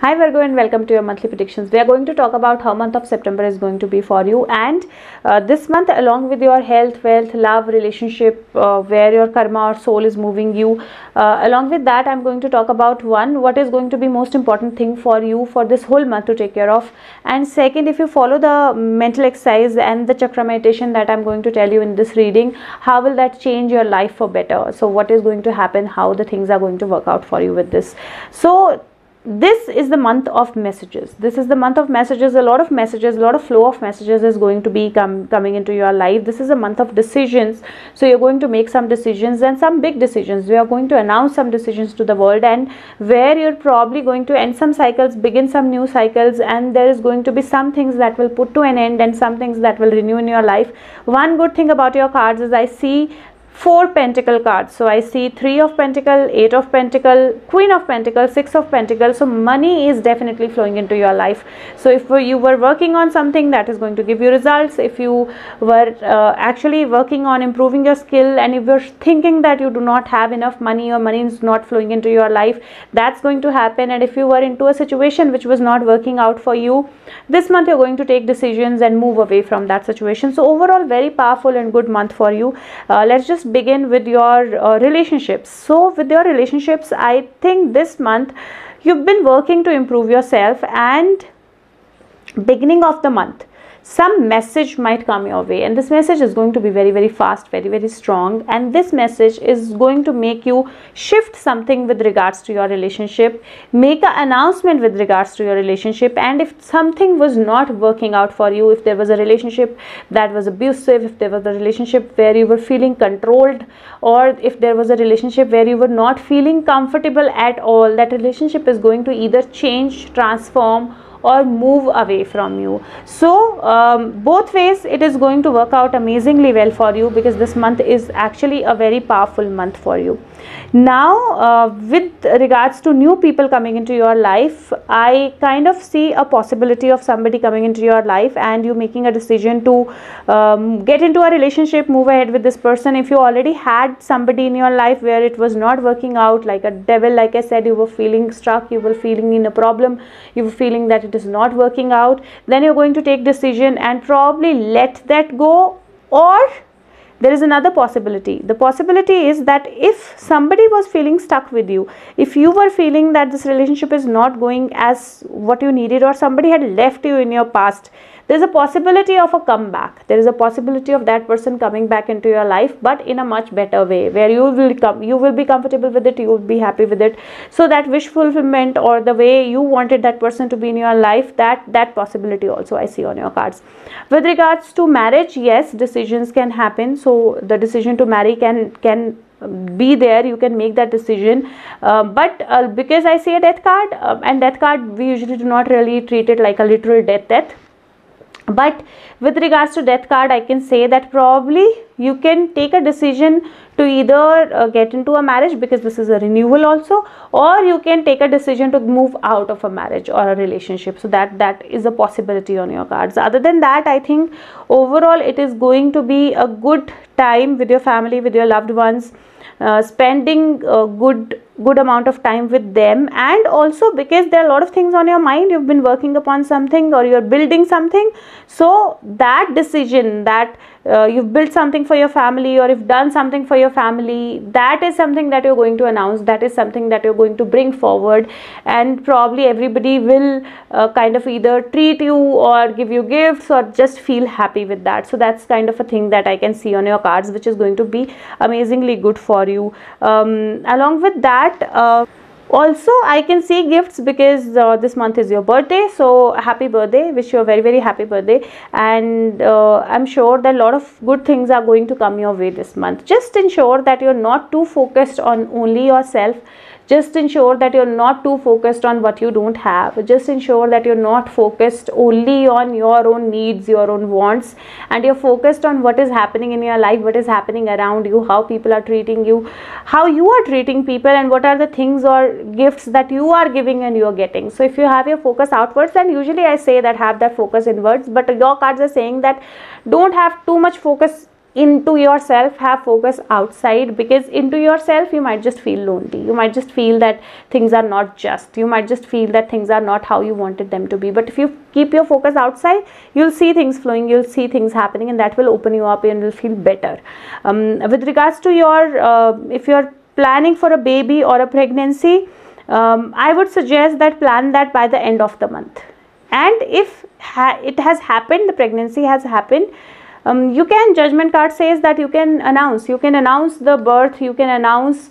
Hi Virgo and welcome to your monthly predictions. We are going to talk about how month of September is going to be for you, and this month, along with your health, wealth, love, relationship, where your karma or soul is moving you. Along with that, I'm going to talk about what is going to be most important thing for you for this whole month to take care of, and second, if you follow the mental exercise and the chakra meditation that I'm going to tell you in this reading, how will that change your life for better? So what is going to happen, how the things are going to work out for you with this. So this is the month of messages. This is the month of messages. A lot of messages, a lot of flow of messages is going to be coming into your life. This is a month of decisions. So you're going to make some decisions, and some big decisions. We are going to announce some decisions to the world, and where you're probably going to end some cycles, begin some new cycles, and there is going to be some things that will put to an end and some things that will renew in your life. One good thing about your cards is I see 4 pentacle cards. So I see 3 of pentacle, 8 of pentacle, queen of pentacle, 6 of pentacle. So money is definitely flowing into your life. So if you were working on something, that is going to give you results. If you were actually working on improving your skill, and if you're thinking that you do not have enough money or money is not flowing into your life, that's going to happen. And if you were into a situation which was not working out for you, this month you're going to take decisions and move away from that situation. So overall, very powerful and good month for you. Let's just begin with your relationships. So with your relationships, I think this month you've been working to improve yourself, and beginning of the month some message might come your way, and this message is going to be very, very fast, very, very strong, and this message is going to make you shift something with regards to your relationship, make an announcement with regards to your relationship. And if something was not working out for you, if there was a relationship that was abusive, if there was a relationship where you were feeling controlled, or if there was a relationship where you were not feeling comfortable at all, that relationship is going to either change, transform, or move away from you. So both ways it is going to work out amazingly well for you, because this month is actually a very powerful month for you. Now with regards to new people coming into your life, I kind of see a possibility of somebody coming into your life and you making a decision to get into a relationship, move ahead with this person. If you already had somebody in your life where it was not working out, like a devil, like I said, you were feeling stuck, you were feeling in a problem, you were feeling that it is not working out, then you're going to take decision and probably let that go. Or there is another possibility. The possibility is that if somebody was feeling stuck with you, if you were feeling that this relationship is not going as what you needed, or somebody had left you in your past, there is a possibility of a comeback. There is a possibility of that person coming back into your life, but in a much better way, where you will be comfortable with it, you will be happy with it. So that wish fulfillment, or the way you wanted that person to be in your life, that possibility also I see on your cards. With regards to marriage, yes, decisions can happen. So the decision to marry can be there, you can make that decision, but because I see a death card, and death card we usually do not really treat it like a literal death. But with regards to death card, I can say that probably you can take a decision to either get into a marriage, because this is a renewal also, or you can take a decision to move out of a marriage or a relationship. So that is a possibility on your cards. Other than that, I think overall it is going to be a good time with your family, with your loved ones, spending a good amount of time with them. And also because there are a lot of things on your mind, you've been working upon something or you're building something, so that decision that you've built something for your family, or you've done something for your family, that is something that you're going to announce, that is something that you're going to bring forward, and probably everybody will kind of either treat you or give you gifts or just feel happy with that. So that's kind of a thing that I can see on your cards, which is going to be amazingly good for you. Along with that, also I can see gifts, because this month is your birthday. So happy birthday, wish you a very, very happy birthday, and I'm sure that a lot of good things are going to come your way this month. Just ensure that you're not too focused on only yourself. Just ensure that you're not too focused on what you don't have. Just ensure that you're not focused only on your own needs, your own wants, and you're focused on what is happening in your life, what is happening around you, how people are treating you, how you are treating people, and what are the things or gifts that you are giving and you're getting. So if you have your focus outwards, then usually I say that have that focus inwards, but your cards are saying that don't have too much focus into yourself, have focus outside, because into yourself you might just feel lonely, you might just feel that things are not just, you might just feel that things are not how you wanted them to be. But if you keep your focus outside, you'll see things flowing, you'll see things happening, and that will open you up and you'll feel better. With regards to your if you're planning for a baby or a pregnancy, I would suggest that plan that by the end of the month. And if it has happened, the pregnancy has happened, you can, judgment card says that you can announce the birth, you can announce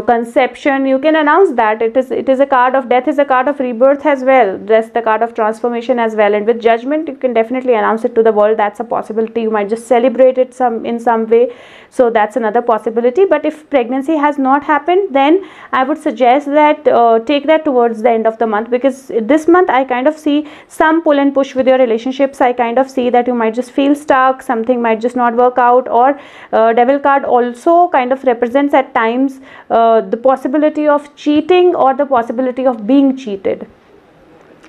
conception, you can announce that. It is a card of death, is a card of rebirth as well, that's the card of transformation as well. And with judgment, you can definitely announce it to the world. That's a possibility. You might just celebrate it in some way, so that's another possibility. But if pregnancy has not happened, then I would suggest that take that towards the end of the month, because this month I kind of see some pull and push with your relationships. I kind of see that you might just feel stuck, something might just not work out. Or devil card also kind of represents at times the possibility of cheating or the possibility of being cheated,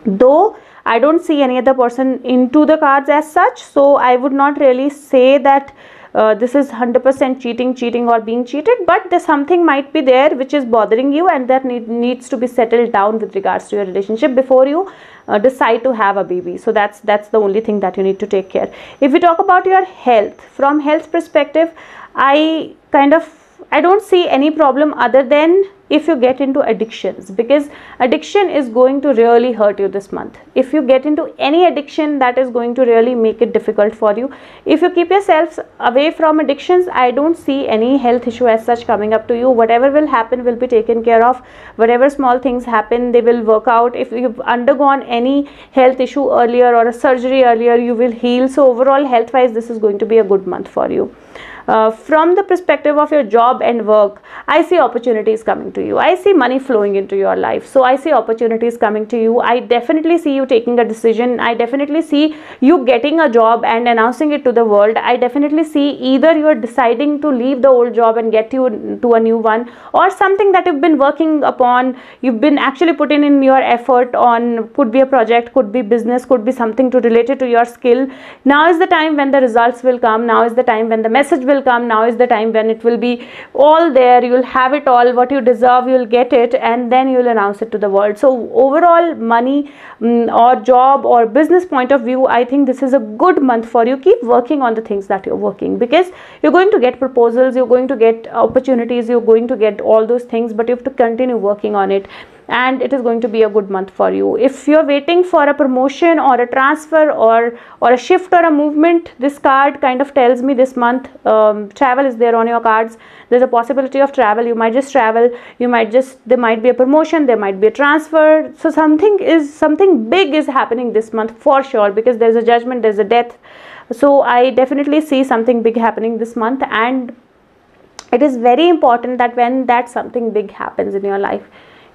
though I don't see any other person into the cards as such, so I would not really say that this is 100% cheating or being cheated. But there's something might be there which is bothering you, and that needs to be settled down with regards to your relationship before you decide to have a baby. So that's the only thing that you need to take care. If we talk about your health, from health perspective, I don't see any problem other than if you get into addictions, because addiction is going to really hurt you this month. If you get into any addiction, that is going to really make it difficult for you. If you keep yourselves away from addictions, I don't see any health issue as such coming up to you. Whatever will happen will be taken care of. Whatever small things happen, they will work out. If you've undergone any health issue earlier or a surgery earlier, you will heal. So overall, health wise, this is going to be a good month for you. From the perspective of your job and work, I see opportunities coming to you. I see money flowing into your life. So I see opportunities coming to you. I definitely see you taking a decision. I definitely see you getting a job and announcing it to the world. I definitely see either you are deciding to leave the old job and get you to a new one, or something that you've been working upon, you've been actually putting in your effort on, could be a project, could be business, could be something related to your skill. Now is the time when the results will come. Now is the time when the message will come. Now is the time when it will be all there. You will have it all, what you deserve, you will get it, and then you will announce it to the world. So overall, money or job or business point of view, I think this is a good month for you. Keep working on the things that you're working, because you're going to get proposals, you're going to get opportunities, you're going to get all those things, but you have to continue working on it, and it is going to be a good month for you. If you're waiting for a promotion or a transfer or a shift or a movement, this card kind of tells me this month travel is there on your cards. There's a possibility of travel. You might just travel, there might be a promotion, there might be a transfer. So something big is happening this month for sure, because there's a judgment, there's a death. So I definitely see something big happening this month, and it is very important that when that something big happens in your life,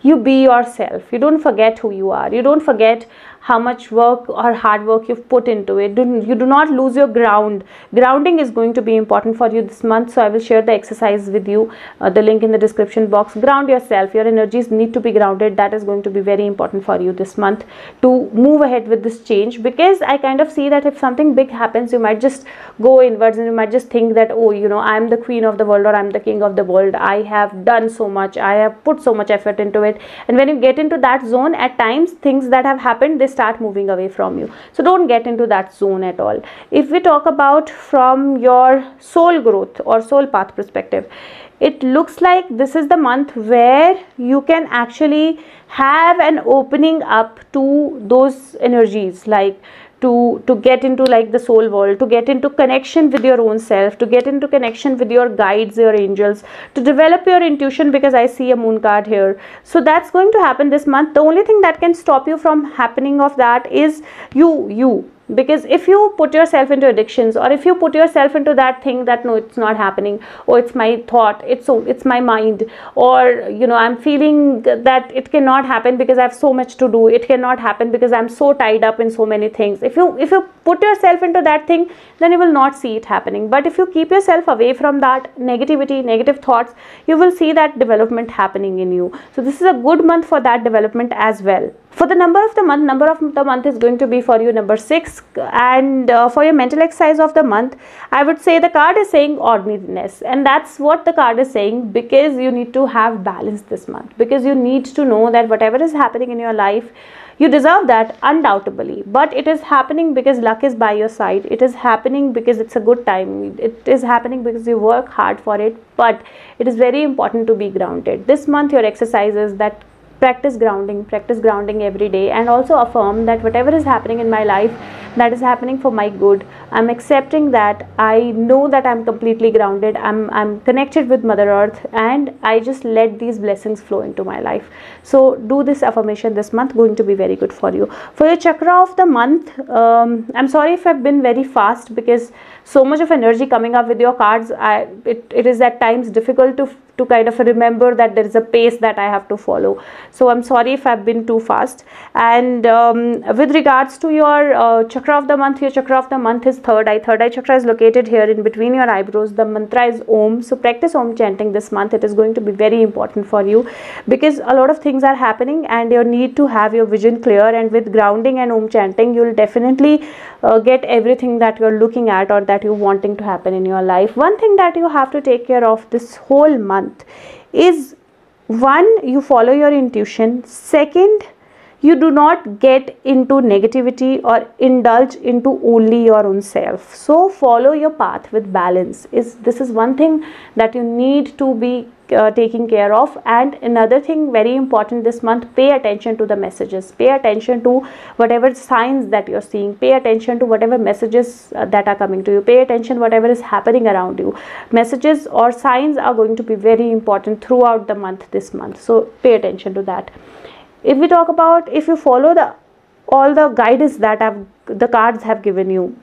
you be yourself. You don't forget who you are. You don't forget how much work or hard work you've put into it. You do not lose your ground. Grounding is going to be important for you this month. So I will share the exercise with you, the link in the description box. Ground yourself. Your energies need to be grounded. That is going to be very important for you this month to move ahead with this change, because I kind of see that if something big happens, you might just go inwards and you might just think that, oh, I'm the queen of the world or I'm the king of the world. I have done so much. I have put so much effort into it. And when you get into that zone, at times things that have happened, they start moving away from you. So don't get into that zone at all. If we talk about from your soul growth or soul path perspective, it looks like this is the month where you can actually have an opening up to those energies, like to get into like the soul world, to get into connection with your own self, to get into connection with your guides, your angels, to develop your intuition, because I see a moon card here. So that's going to happen this month. The only thing that can stop you from happening of that is you. Because if you put yourself into addictions, or if you put yourself into that thing that no, it's not happening, or it's my thought, it's my mind, or I'm feeling that it cannot happen because I have so much to do, it cannot happen because I'm so tied up in so many things. If you put yourself into that thing, then you will not see it happening. But if you keep yourself away from that negativity, negative thoughts, you will see that development happening in you. So this is a good month for that development as well. For the number of the month is going to be for you number 6. And for your mental exercise of the month, I would say the card is saying ordinariness, and that's what the card is saying, because you need to have balance this month, because you need to know that whatever is happening in your life, you deserve that undoubtedly, but it is happening because luck is by your side. It is happening because it's a good time. It is happening because you work hard for it, but it is very important to be grounded. This month your exercises that practice grounding every day, and also affirm that whatever is happening in my life, that is happening for my good. I'm accepting that. I know that I'm completely grounded. I'm connected with Mother Earth, and I just let these blessings flow into my life. So do this affirmation this month, going to be very good for you. For your chakra of the month, I'm sorry if I've been very fast, because so much of energy coming up with your cards, it is at times difficult to kind of remember that there is a pace that I have to follow. So I'm sorry if I've been too fast. And with regards to your chakra of the month, your chakra of the month is third eye. Third eye chakra is located here in between your eyebrows. The mantra is Om. So practice Om chanting this month. It is going to be very important for you, because a lot of things are happening and you need to have your vision clear, and with grounding and Om chanting, you'll definitely get everything that you're looking at or that you're wanting to happen in your life. One thing that you have to take care of this whole month is, one, you follow your intuition. Second, you do not get into negativity or indulge into only your own self. So follow your path with balance. This is one thing that you need to be taking care of. And another thing very important this month, pay attention to the messages, pay attention to whatever signs that you're seeing, pay attention to whatever messages that are coming to you, pay attention whatever is happening around you. Messages or signs are going to be very important throughout the month this month, so pay attention to that. If we talk about, if you follow all the guidance that the cards have given you,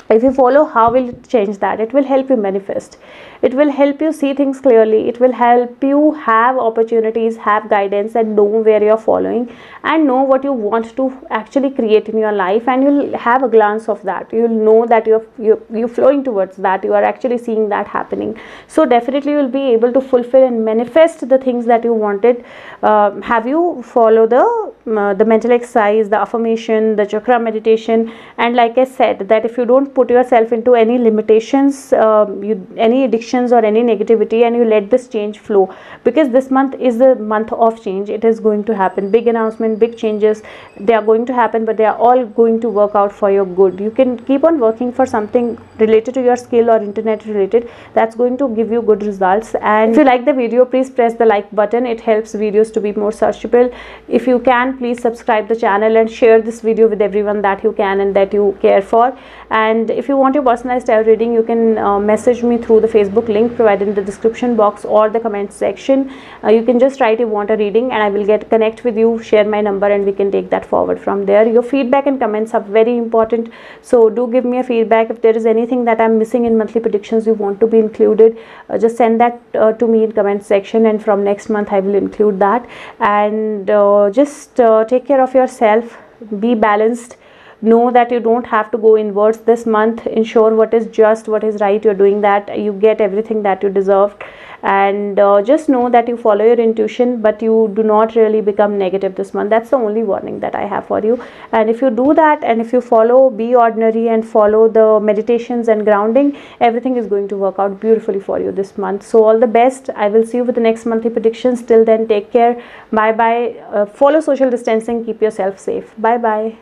if you follow, how will it change that? It will help you manifest. It will help you see things clearly. It will help you have opportunities, have guidance, and know where you're following, and know what you want to actually create in your life. And you'll have a glance of that. You'll know that you're flowing towards that. You are actually seeing that happening. So definitely you'll be able to fulfill and manifest the things that you wanted. Have you follow the mental exercise, the affirmation, the chakra meditation, and like I said, that if you don't put yourself into any limitations, any addictions or any negativity, and you let this change flow, because this month is the month of change. It is going to happen, big announcement, big changes, they are going to happen, but they are all going to work out for your good. You can keep on working for something related to your skill or internet related, that's going to give you good results. And if you like the video, please press the like button. It helps videos to be more searchable. If you can, please subscribe the channel and share this video with everyone that you can and that you care for. And if you want your personalized tarot reading, you can message me through the Facebook link provided in the description box or the comment section. You can just write you want a reading, and I will connect with you, share my number, and we can take that forward from there. Your feedback and comments are very important, so do give me a feedback. If there is anything that I'm missing in monthly predictions you want to be included, just send that to me in comment section, and from next month I will include that. And just take care of yourself, be balanced. Know that you don't have to go inwards this month. Ensure what is just, what is right. You're doing that, you get everything that you deserve. And just know that you follow your intuition, but you do not really become negative this month. That's the only warning that I have for you. And if you do that, and if you follow Be Ordinary and follow the meditations and grounding, everything is going to work out beautifully for you this month. So all the best. I will see you with the next monthly predictions. Till then, take care. Bye bye. Follow social distancing, keep yourself safe. Bye bye.